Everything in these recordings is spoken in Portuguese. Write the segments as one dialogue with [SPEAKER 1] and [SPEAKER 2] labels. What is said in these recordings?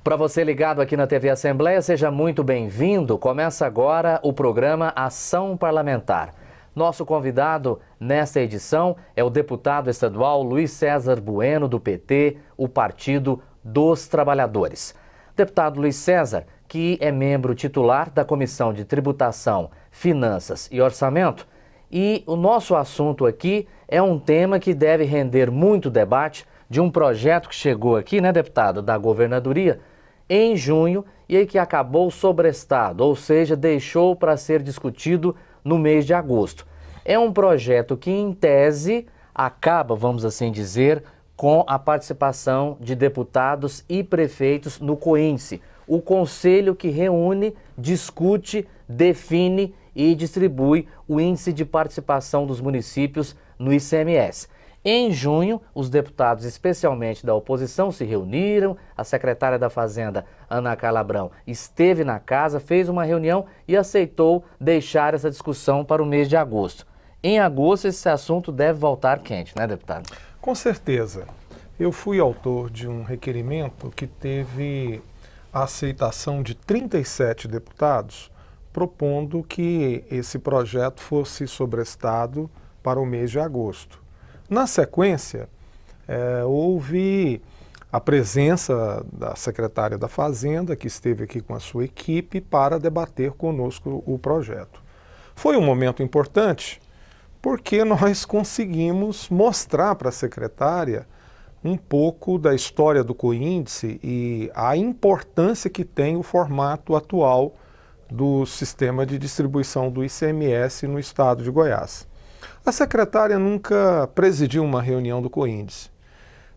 [SPEAKER 1] Para você ligado aqui na TV Assembleia, seja muito bem-vindo. Começa agora o programa Ação Parlamentar. Nosso convidado nesta edição é o deputado estadual Luiz César Bueno, do PT, o Partido dos Trabalhadores. Deputado Luiz César, que é membro titular da Comissão de Tributação, Finanças e Orçamento, e o nosso assunto aqui é um tema que deve render muito debate de um projeto que chegou aqui, né, deputado, da governadoria, em junho e aí que acabou sobrestado, ou seja, deixou para ser discutido no mês de agosto. É um projeto que, em tese, acaba, vamos assim dizer, com a participação de deputados e prefeitos no COINSE, o conselho que reúne, discute, define e distribui o índice de participação dos municípios no ICMS. Em junho, os deputados, especialmente da oposição, se reuniram, a secretária da Fazenda, Ana Carla Abrão, esteve na casa, fez uma reunião e aceitou deixar essa discussão para o mês de agosto. Em agosto, esse assunto deve voltar quente, né, deputado?
[SPEAKER 2] Com certeza. Eu fui autor de um requerimento que teve a aceitação de 37 deputados, propondo que esse projeto fosse sobrestado para o mês de agosto. Na sequência, houve a presença da secretária da Fazenda, que esteve aqui com a sua equipe, para debater conosco o projeto. Foi um momento importante, porque nós conseguimos mostrar para a secretária um pouco da história do COINSE e a importância que tem o formato atual do sistema de distribuição do ICMS no estado de Goiás. A secretária nunca presidiu uma reunião do COINSE.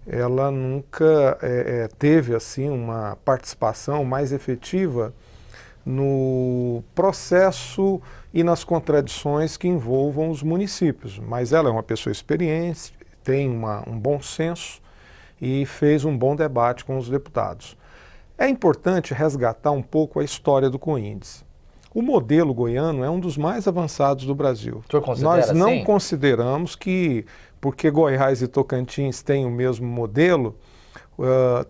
[SPEAKER 2] Ela nunca teve assim uma participação mais efetiva no processo e nas contradições que envolvam os municípios. Mas ela é uma pessoa experiente, tem um bom senso e fez um bom debate com os deputados. É importante resgatar um pouco a história do COINSE. O modelo goiano é um dos mais avançados do Brasil. Nós não assim? Consideramos que, porque Goiás e Tocantins têm o mesmo modelo,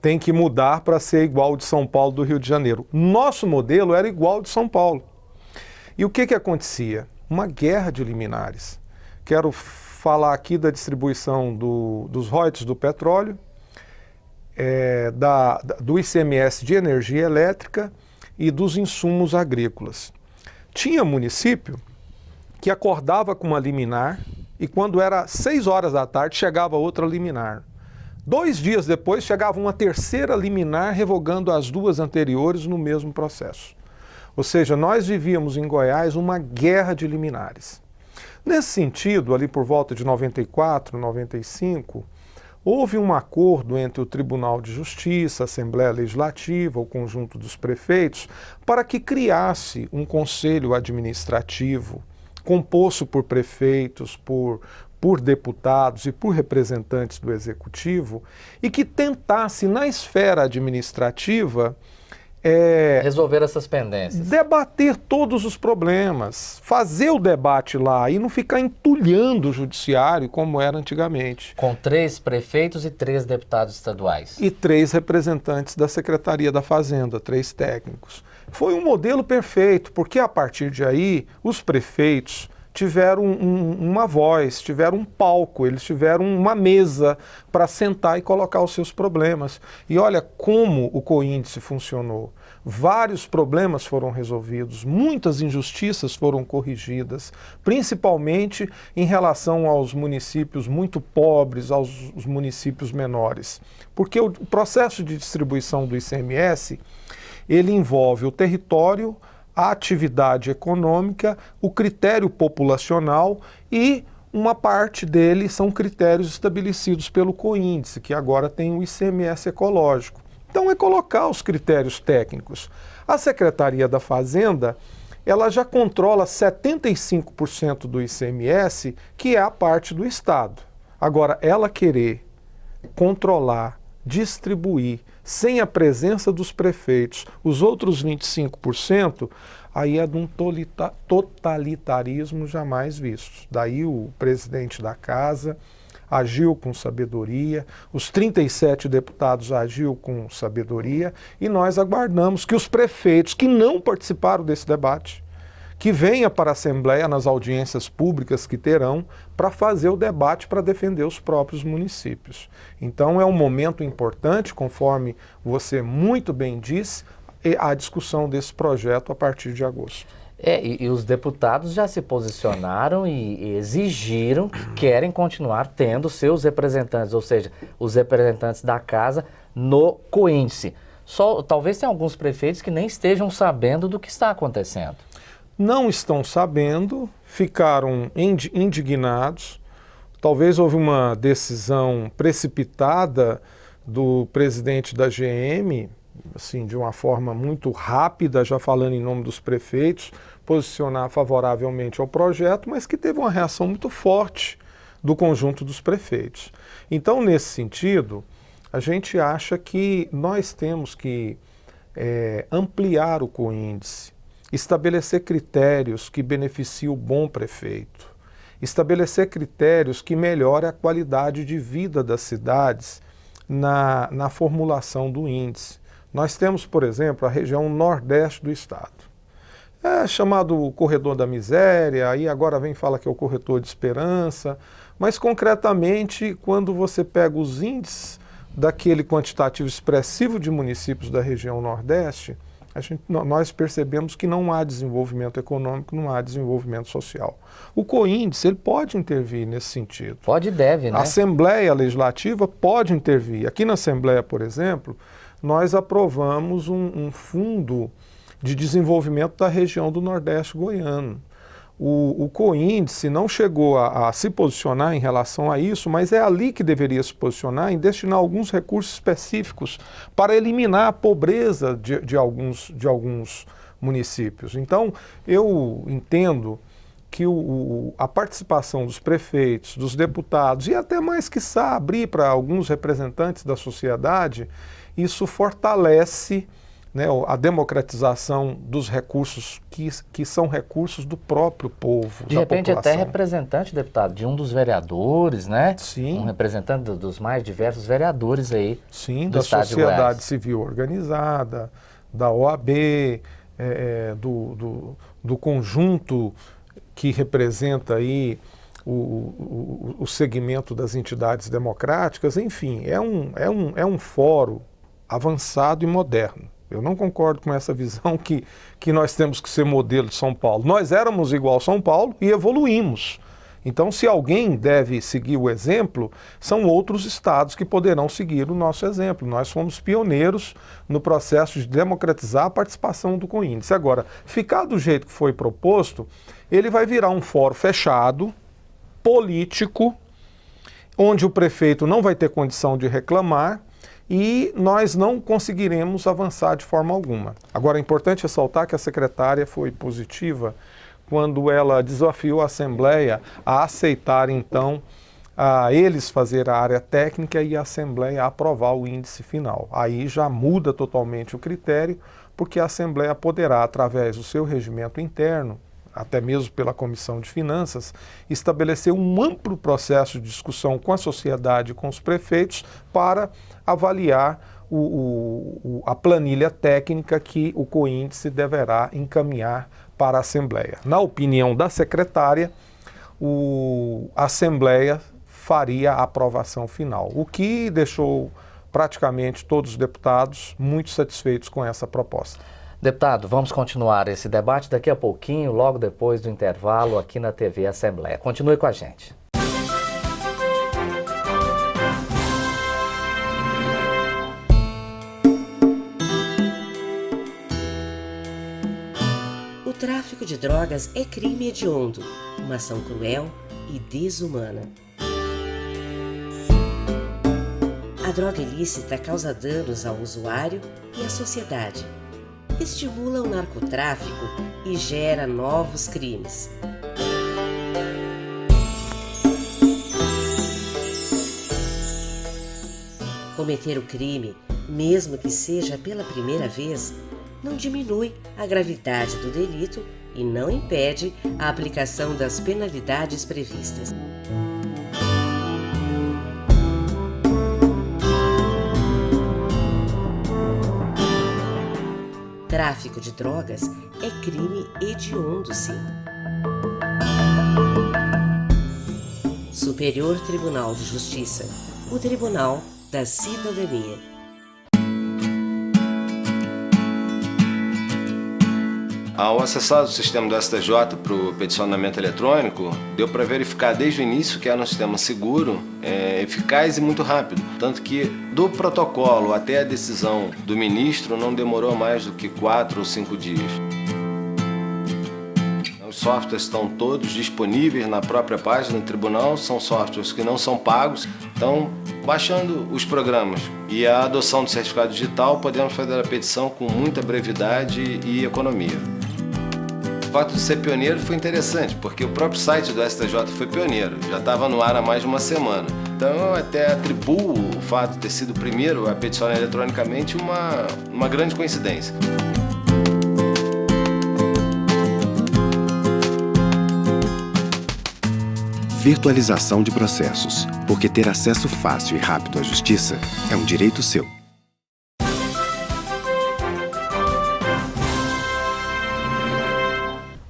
[SPEAKER 2] tem que mudar para ser igual de São Paulo, do Rio de Janeiro. Nosso modelo era igual de São Paulo. E o que acontecia? Uma guerra de liminares. Quero falar aqui da distribuição dos royalties do petróleo, do ICMS de energia elétrica e dos insumos agrícolas. Tinha município que acordava com uma liminar e quando era 6 horas da tarde chegava outra liminar. 2 dias depois chegava uma terceira liminar revogando as 2 anteriores no mesmo processo. Ou seja, nós vivíamos em Goiás uma guerra de liminares. Nesse sentido, ali por volta de 94, 95, houve um acordo entre o Tribunal de Justiça, a Assembleia Legislativa, o conjunto dos prefeitos, para que criasse um conselho administrativo composto por prefeitos, por deputados e por representantes do Executivo e que tentasse, na esfera administrativa,
[SPEAKER 1] resolver essas pendências.
[SPEAKER 2] Debater todos os problemas, fazer o debate lá e não ficar entulhando o judiciário como era antigamente.
[SPEAKER 1] Com 3 prefeitos e 3 deputados estaduais.
[SPEAKER 2] E 3 representantes da Secretaria da Fazenda, 3 técnicos. Foi um modelo perfeito, porque a partir de aí os prefeitos tiveram uma voz, tiveram um palco, eles tiveram uma mesa para sentar e colocar os seus problemas. E olha como o COINSE funcionou. Vários problemas foram resolvidos, muitas injustiças foram corrigidas, principalmente em relação aos municípios muito pobres, aos municípios menores. Porque o processo de distribuição do ICMS, ele envolve o território, a atividade econômica, o critério populacional e uma parte dele são critérios estabelecidos pelo COINSE, que agora tem o ICMS ecológico. Então é colocar os critérios técnicos. A Secretaria da Fazenda, ela já controla 75% do ICMS, que é a parte do Estado. Agora, ela querer controlar, distribuir, sem a presença dos prefeitos, os outros 25%, aí é de um totalitarismo jamais visto. Daí o presidente da casa agiu com sabedoria, os 37 deputados agiu com sabedoria, e nós aguardamos que os prefeitos que não participaram desse debate, que venha para a Assembleia nas audiências públicas que terão para fazer o debate para defender os próprios municípios. Então é um momento importante, conforme você muito bem disse, a discussão desse projeto a partir de agosto.
[SPEAKER 1] E os deputados já se posicionaram e exigiram que querem continuar tendo seus representantes, ou seja, os representantes da casa no Coíndice. Talvez tenha alguns prefeitos que nem estejam sabendo do que está acontecendo.
[SPEAKER 2] Não estão sabendo, ficaram indignados. Talvez houve uma decisão precipitada do presidente da GM, assim, de uma forma muito rápida, já falando em nome dos prefeitos, posicionar favoravelmente ao projeto, mas que teve uma reação muito forte do conjunto dos prefeitos. Então, nesse sentido, a gente acha que nós temos que ampliar o Coíndice, estabelecer critérios que beneficiem o bom prefeito, estabelecer critérios que melhorem a qualidade de vida das cidades na formulação do índice. Nós temos, por exemplo, a região nordeste do estado. É chamado corredor da miséria, aí agora fala que é o corredor de esperança, mas concretamente, quando você pega os índices daquele quantitativo expressivo de municípios da região nordeste, nós percebemos que não há desenvolvimento econômico, não há desenvolvimento social. O Coíndice, ele pode intervir nesse sentido.
[SPEAKER 1] Pode e deve, né?
[SPEAKER 2] A Assembleia Legislativa pode intervir. Aqui na Assembleia, por exemplo, nós aprovamos um fundo de desenvolvimento da região do Nordeste goiano. O Coíndice não chegou a se posicionar em relação a isso, mas é ali que deveria se posicionar em destinar alguns recursos específicos para eliminar a pobreza de alguns municípios. Então, eu entendo que a participação dos prefeitos, dos deputados e até mais quiçá abrir para alguns representantes da sociedade, isso fortalece, né, a democratização dos recursos que são recursos do próprio povo,
[SPEAKER 1] de repente população. Até representante, deputado, de um dos vereadores, né?
[SPEAKER 2] Sim.
[SPEAKER 1] Um representante dos mais diversos vereadores aí.
[SPEAKER 2] Sim, da sociedade civil organizada, da OAB, do conjunto que representa aí o segmento das entidades democráticas, enfim, é um fórum avançado e moderno. Eu não concordo com essa visão que nós temos que ser modelo de São Paulo. Nós éramos igual São Paulo e evoluímos. Então, se alguém deve seguir o exemplo, são outros estados que poderão seguir o nosso exemplo. Nós fomos pioneiros no processo de democratizar a participação do Coíndice. Agora, ficar do jeito que foi proposto, ele vai virar um fórum fechado, político, onde o prefeito não vai ter condição de reclamar, e nós não conseguiremos avançar de forma alguma. Agora, é importante ressaltar que a secretária foi positiva quando ela desafiou a Assembleia a aceitar, então, a eles fazer a área técnica e a Assembleia aprovar o índice final. Aí já muda totalmente o critério, porque a Assembleia poderá, através do seu regimento interno, até mesmo pela Comissão de Finanças, estabelecer um amplo processo de discussão com a sociedade e com os prefeitos para avaliar a planilha técnica que o Coíndice deverá encaminhar para a Assembleia. Na opinião da secretária, a Assembleia faria a aprovação final, o que deixou praticamente todos os deputados muito satisfeitos com essa proposta.
[SPEAKER 1] Deputado, vamos continuar esse debate daqui a pouquinho, logo depois do intervalo aqui na TV Assembleia. Continue com a gente.
[SPEAKER 3] O tráfico de drogas é crime hediondo, uma ação cruel e desumana. A droga ilícita causa danos ao usuário e à sociedade, estimula o narcotráfico e gera novos crimes. Cometer o crime, mesmo que seja pela primeira vez, não diminui a gravidade do delito e não impede a aplicação das penalidades previstas. tráfico de drogas é crime hediondo, sim. Superior Tribunal de Justiça, o Tribunal da Cidadania.
[SPEAKER 4] Ao acessar o sistema do STJ para o peticionamento eletrônico, deu para verificar desde o início que era um sistema seguro, eficaz e muito rápido. Tanto que do protocolo até a decisão do ministro não demorou mais do que 4 ou 5 dias. Os softwares estão todos disponíveis na própria página do tribunal, são softwares que não são pagos, então baixando os programas e a adoção do certificado digital podemos fazer a petição com muita brevidade e economia. O fato de ser pioneiro foi interessante, porque o próprio site do STJ foi pioneiro, já estava no ar há mais de uma semana. Então eu até atribuo o fato de ter sido o primeiro a peticionar eletronicamente uma grande coincidência.
[SPEAKER 5] Virtualização de processos, porque ter acesso fácil e rápido à justiça é um direito seu.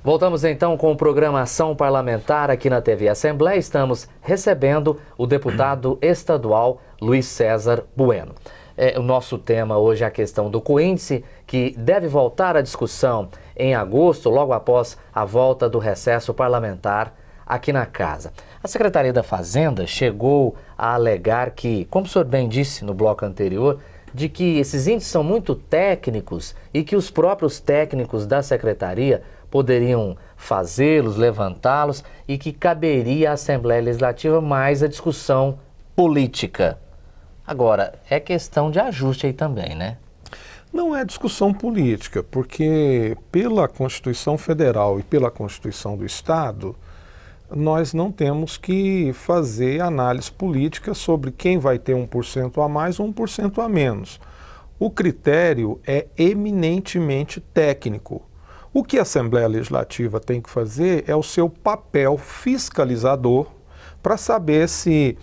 [SPEAKER 1] Voltamos então com o programa Ação Parlamentar aqui na TV Assembleia. Estamos recebendo o deputado estadual Luiz César Bueno. O nosso tema hoje é a questão do coíndice, que deve voltar à discussão em agosto, logo após a volta do recesso parlamentar aqui na casa. A Secretaria da Fazenda chegou a alegar que, como o senhor bem disse no bloco anterior, de que esses índices são muito técnicos e que os próprios técnicos da Secretaria poderiam fazê-los, levantá-los e que caberia à Assembleia Legislativa mais a discussão política. Agora, é questão de ajuste aí também, né?
[SPEAKER 2] Não é discussão política, porque pela Constituição Federal e pela Constituição do Estado, nós não temos que fazer análise política sobre quem vai ter 1% a mais ou 1% a menos. O critério é eminentemente técnico. O que a Assembleia Legislativa tem que fazer é o seu papel fiscalizador para saber se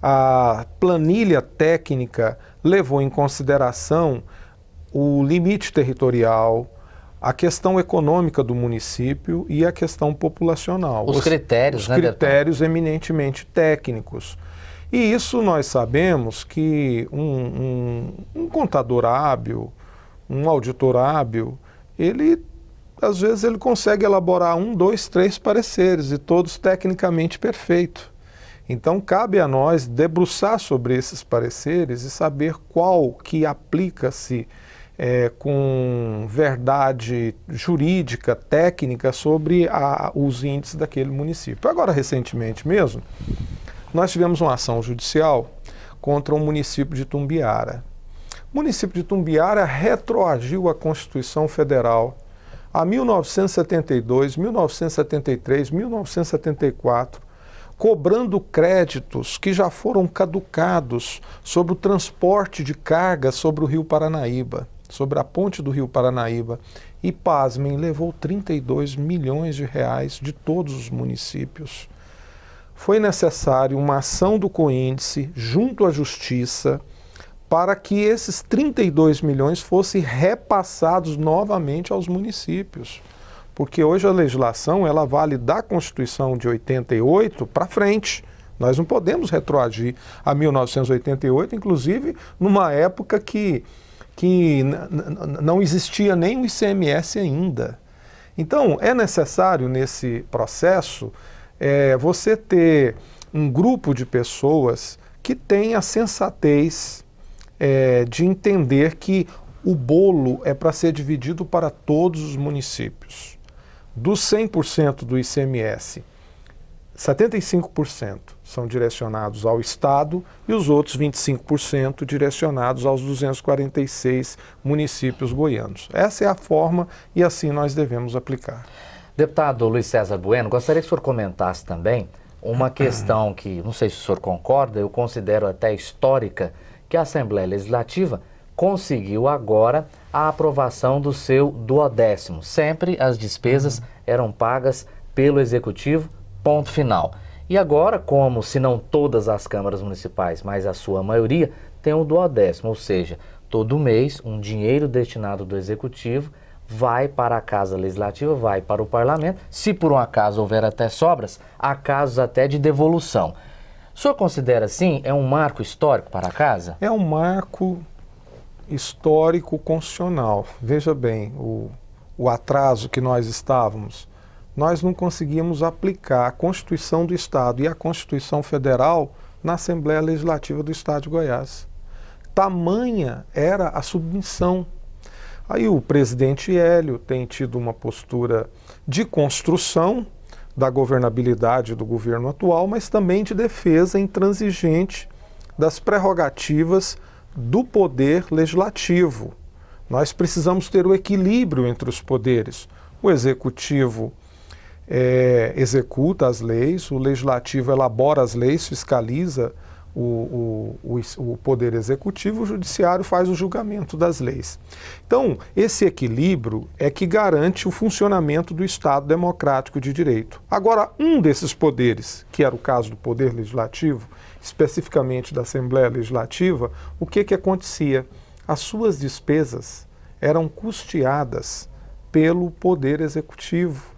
[SPEAKER 2] a planilha técnica levou em consideração o limite territorial, a questão econômica do município e a questão populacional.
[SPEAKER 1] Os critérios, né,
[SPEAKER 2] critérios eminentemente técnicos. E isso nós sabemos que um contador hábil, um auditor hábil, às vezes ele consegue elaborar 1, 2, 3 pareceres e todos tecnicamente perfeitos. Então cabe a nós debruçar sobre esses pareceres e saber qual que aplica-se com verdade jurídica, técnica sobre os índices daquele município. Agora, recentemente mesmo, nós tivemos uma ação judicial contra o município de Tumbiara. O município de Tumbiara retroagiu à Constituição Federal a 1972, 1973, 1974, cobrando créditos que já foram caducados sobre o transporte de cargas sobre o Rio Paranaíba, sobre a ponte do Rio Paranaíba. E, pasmem, levou 32 milhões de reais de todos os municípios. Foi necessário uma ação do Coíndice junto à Justiça para que esses 32 milhões fossem repassados novamente aos municípios. Porque hoje a legislação ela vale da Constituição de 88 para frente. Nós não podemos retroagir a 1988, inclusive numa época que não existia nem o ICMS ainda. Então, é necessário nesse processo você ter um grupo de pessoas que tenha a sensatez de entender que o bolo é para ser dividido para todos os municípios. Dos 100% do ICMS, 75% são direcionados ao Estado e os outros 25% direcionados aos 246 municípios goianos. Essa é a forma e assim nós devemos aplicar.
[SPEAKER 1] Deputado Luiz César Bueno, gostaria que o senhor comentasse também uma questão que, não sei se o senhor concorda, eu considero até histórica, que a Assembleia Legislativa conseguiu agora a aprovação do seu 12º. Sempre as despesas eram pagas pelo Executivo, ponto final. E agora, como se não todas as câmaras municipais, mas a sua maioria, tem o 12º, ou seja, todo mês um dinheiro destinado do Executivo vai para a Casa Legislativa, vai para o Parlamento. Se por um acaso houver até sobras, há casos até de devolução. O senhor considera, assim, é um marco histórico para a Casa?
[SPEAKER 2] É um marco histórico constitucional. Veja bem, o atraso que nós estávamos, nós não conseguíamos aplicar a Constituição do Estado e a Constituição Federal na Assembleia Legislativa do Estado de Goiás. Tamanha era a submissão. Aí o presidente Hélio tem tido uma postura de construção da governabilidade do governo atual, mas também de defesa intransigente das prerrogativas do poder legislativo. Nós precisamos ter o equilíbrio entre os poderes. O executivo executa as leis, o legislativo elabora as leis, fiscaliza o poder executivo, o judiciário faz o julgamento das leis. Então, esse equilíbrio é que garante o funcionamento do Estado democrático de direito. Agora, um desses poderes, que era o caso do poder legislativo, especificamente da Assembleia Legislativa, o que acontecia? As suas despesas eram custeadas pelo poder executivo.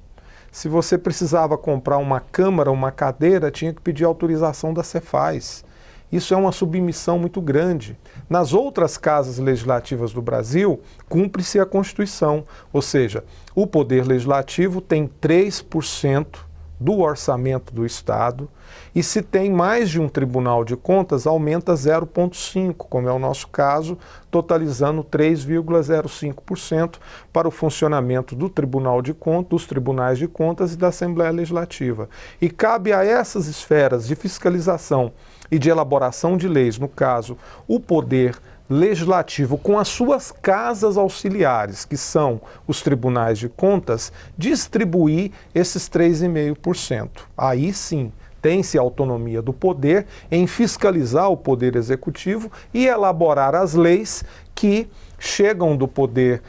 [SPEAKER 2] Se você precisava comprar uma câmara, uma cadeira, tinha que pedir autorização da Cefaz. Isso é uma submissão muito grande. Nas outras casas legislativas do Brasil, cumpre-se a Constituição, ou seja, o Poder Legislativo tem 3% do orçamento do Estado, e se tem mais de um Tribunal de Contas, aumenta 0,5%, como é o nosso caso, totalizando 3,05% para o funcionamento do Tribunal de Contas, dos Tribunais de Contas e da Assembleia Legislativa. E cabe a essas esferas de fiscalização e de elaboração de leis, no caso, o Poder Legislativo, com as suas casas auxiliares, que são os tribunais de contas, distribuir esses 3,5%. Aí sim, tem-se autonomia do poder em fiscalizar o poder executivo e elaborar as leis que chegam do poder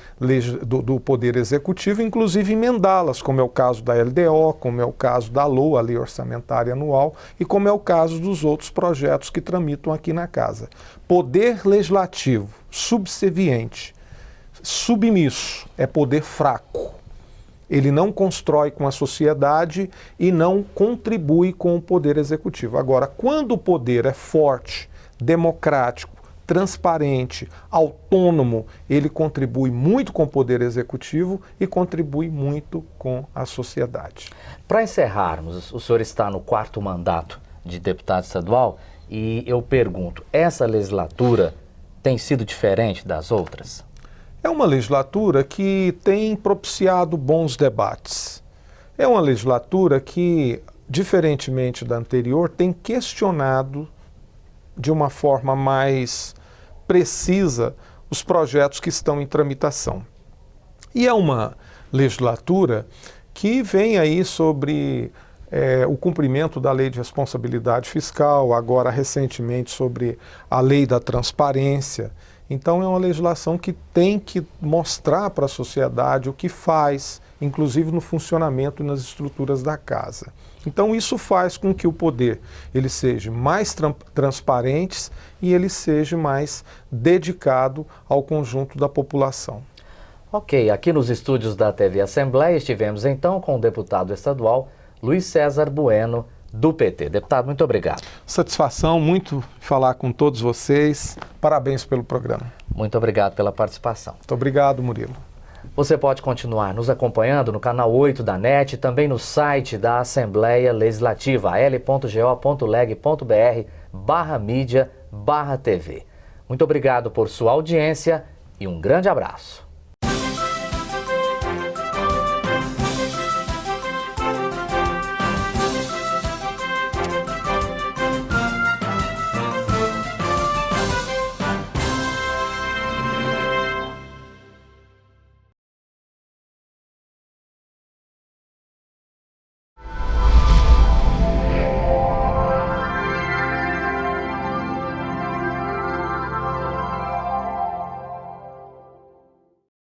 [SPEAKER 2] executivo, inclusive emendá-las, como é o caso da LDO, como é o caso da LOA, a Lei Orçamentária Anual, e como é o caso dos outros projetos que tramitam aqui na Casa. Poder legislativo, subserviente, submisso, é poder fraco. Ele não constrói com a sociedade e não contribui com o poder executivo. Agora, quando o poder é forte, democrático, transparente, autônomo, ele contribui muito com o poder executivo e contribui muito com a sociedade.
[SPEAKER 1] Para encerrarmos, o senhor está no 4º mandato de deputado estadual e eu pergunto, essa legislatura tem sido diferente das outras?
[SPEAKER 2] É uma legislatura que tem propiciado bons debates. É uma legislatura que, diferentemente da anterior, tem questionado de uma forma mais precisa os projetos que estão em tramitação. E é uma legislatura que vem aí sobre o cumprimento da Lei de Responsabilidade Fiscal, agora recentemente sobre a Lei da Transparência. Então é uma legislação que tem que mostrar para a sociedade o que faz, inclusive no funcionamento e nas estruturas da casa. Então isso faz com que o poder ele seja mais transparente e ele seja mais dedicado ao conjunto da população.
[SPEAKER 1] Ok, aqui nos estúdios da TV Assembleia estivemos então com o deputado estadual Luiz César Bueno, do PT. Deputado, muito obrigado.
[SPEAKER 2] Satisfação, muito falar com todos vocês. Parabéns pelo programa.
[SPEAKER 1] Muito obrigado pela participação.
[SPEAKER 2] Muito obrigado, Murilo.
[SPEAKER 1] Você pode continuar nos acompanhando no canal 8 da NET e também no site da Assembleia Legislativa, al.go.leg.br/mídia/TV. Muito obrigado por sua audiência e um grande abraço.